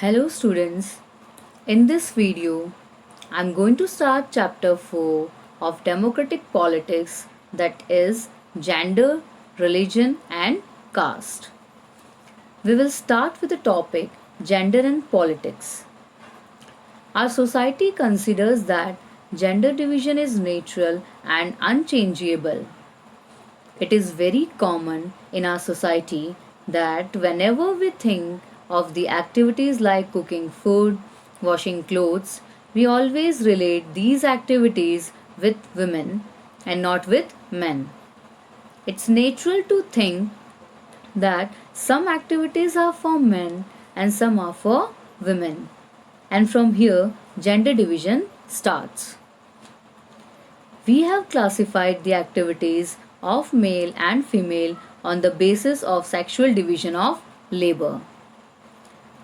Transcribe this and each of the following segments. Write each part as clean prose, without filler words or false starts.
Hello students, in this video I'm going to start chapter 4 of democratic politics, that is gender, religion and caste. We will start with the topic gender and politics. Our society considers that gender division is natural and unchangeable. It is very common in our society that whenever we think of the activities like cooking food, washing clothes, we always relate these activities with women and not with men. It's natural to think that some activities are for men and some are for women. And from here, gender division starts. We have classified the activities of male and female on the basis of sexual division of labor.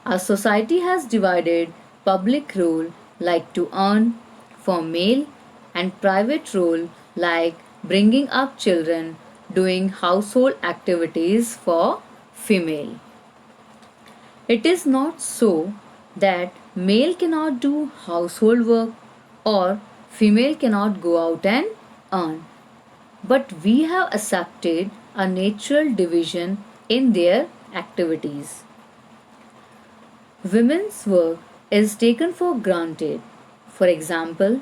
Our society has divided public role like to earn for male and private role like bringing up children, doing household activities for female. It is not so that male cannot do household work or female cannot go out and earn. But we have accepted a natural division in their activities. Women's work is taken for granted. For example,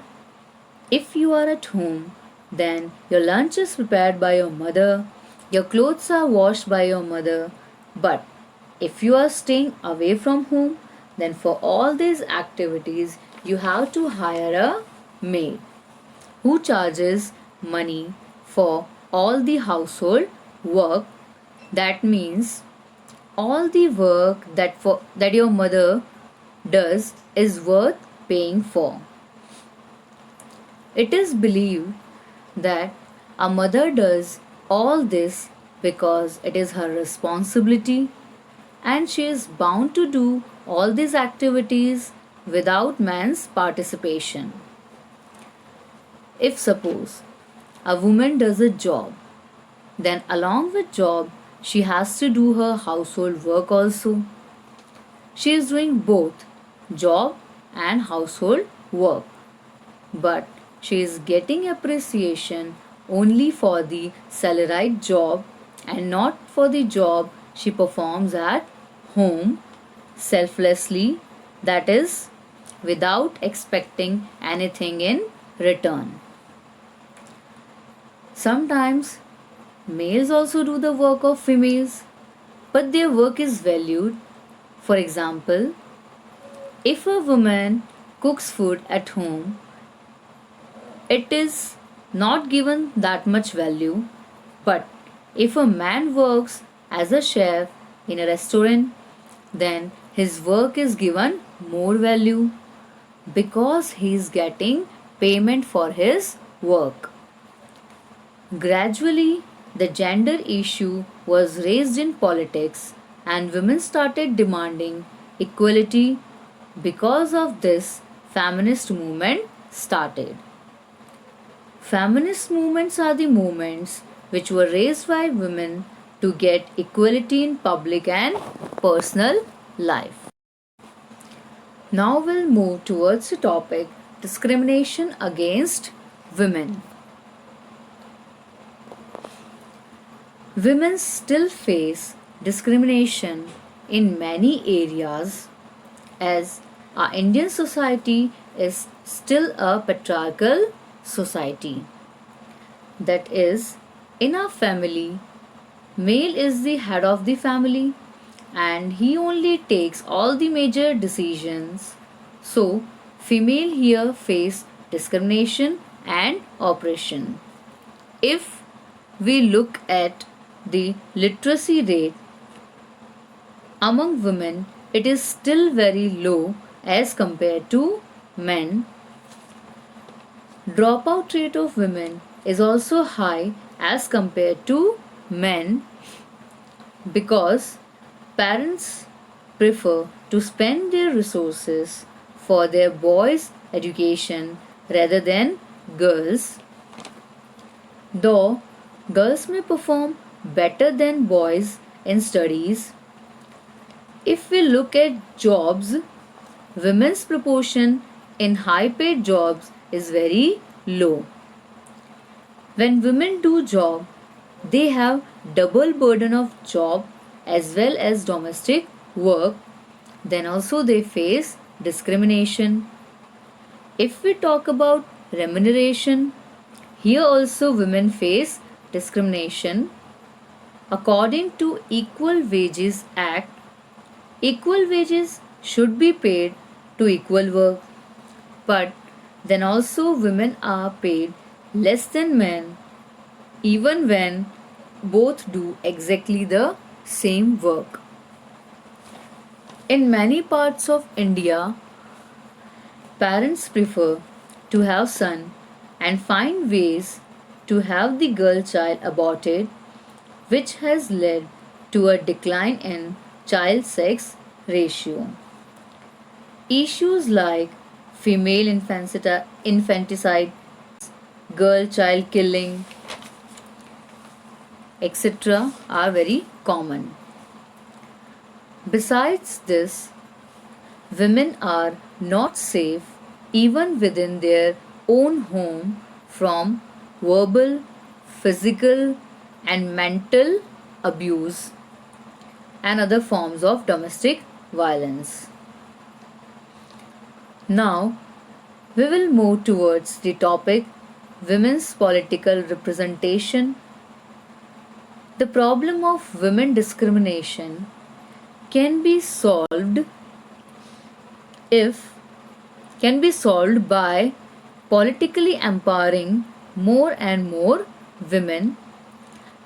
if you are at home, then your lunch is prepared by your mother, your clothes are washed by your mother. But if you are staying away from home, then for all these activities, you have to hire a maid who charges money for all the household work. That means all the work that your mother does is worth paying for. It is believed that a mother does all this because it is her responsibility and she is bound to do all these activities without man's participation. If suppose a woman does a job, then along with job she has to do her household work also. She is doing both job and household work, but she is getting appreciation only for the salaried job and not for the job she performs at home selflessly, that is, without expecting anything in return. Sometimes males also do the work of females, but their work is valued. For example, if a woman cooks food at home, it is not given that much value, but if a man works as a chef in a restaurant, then his work is given more value because he is getting payment for his work. Gradually, the gender issue was raised in politics and women started demanding equality. Because of this, feminist movement started. Feminist movements are the movements which were raised by women to get equality in public and personal life. Now we'll move towards the topic discrimination against women. Women still face discrimination in many areas as our Indian society is still a patriarchal society. That is, in our family, male is the head of the family and he only takes all the major decisions. So, female here face discrimination and oppression. If we look at the literacy rate among women, it is still very low as compared to men. Dropout rate of women is also high as compared to men because parents prefer to spend their resources for their boys' education rather than girls. Though girls may perform better than boys in studies, If we look at jobs, women's proportion in high paid jobs is very low. When women do job, they have double burden of job as well as domestic work. Then also they face discrimination. If we talk about remuneration, here also women face discrimination. According to Equal Wages Act, equal wages should be paid to equal work. But then also women are paid less than men even when both do exactly the same work. In many parts of India, parents prefer to have son and find ways to have the girl child aborted, which has led to a decline in child sex ratio. Issues like female infanticide, girl child killing, etc. are very common. Besides this, women are not safe even within their own home from verbal, physical, and mental abuse and other forms of domestic violence. Now, we will move towards the topic women's political representation. The problem of women discrimination can be solved if can be solved by politically empowering more and more women,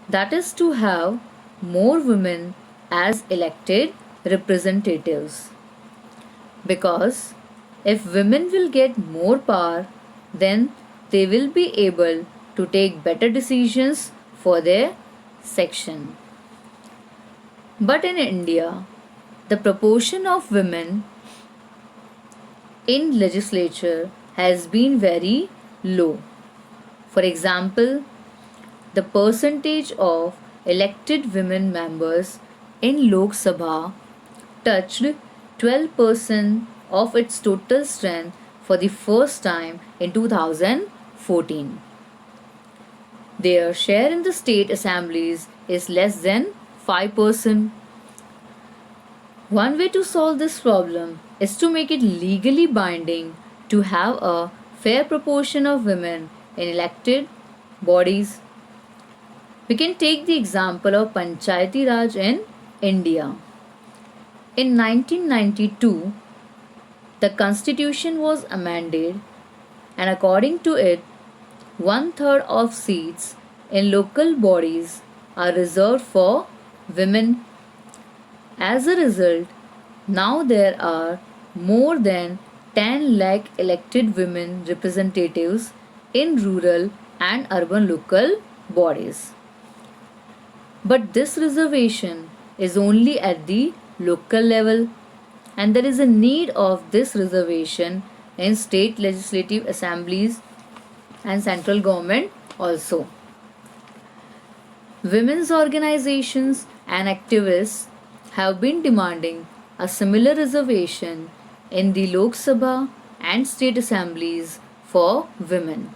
that is to have more women as elected representatives, because if women will get more power, then they will be able to take better decisions for their section. But in India, the proportion of women in legislature has been very low. For example, the percentage of elected women members in Lok Sabha touched 12% of its total strength for the first time in 2014. Their share in the state assemblies is less than 5%. One way to solve this problem is to make it legally binding to have a fair proportion of women in elected bodies. We can take the example of Panchayati Raj in India. In 1992, the constitution was amended, and according to it, one third of seats in local bodies are reserved for women. As a result, now there are more than 10 lakh elected women representatives in rural and urban local bodies. But this reservation is only at the local level, and there is a need of this reservation in state legislative assemblies and central government also. Women's organizations and activists have been demanding a similar reservation in the Lok Sabha and state assemblies for women.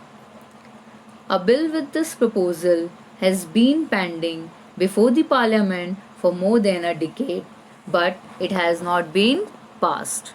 A bill with this proposal has been pending before the parliament for more than a decade, but it has not been passed.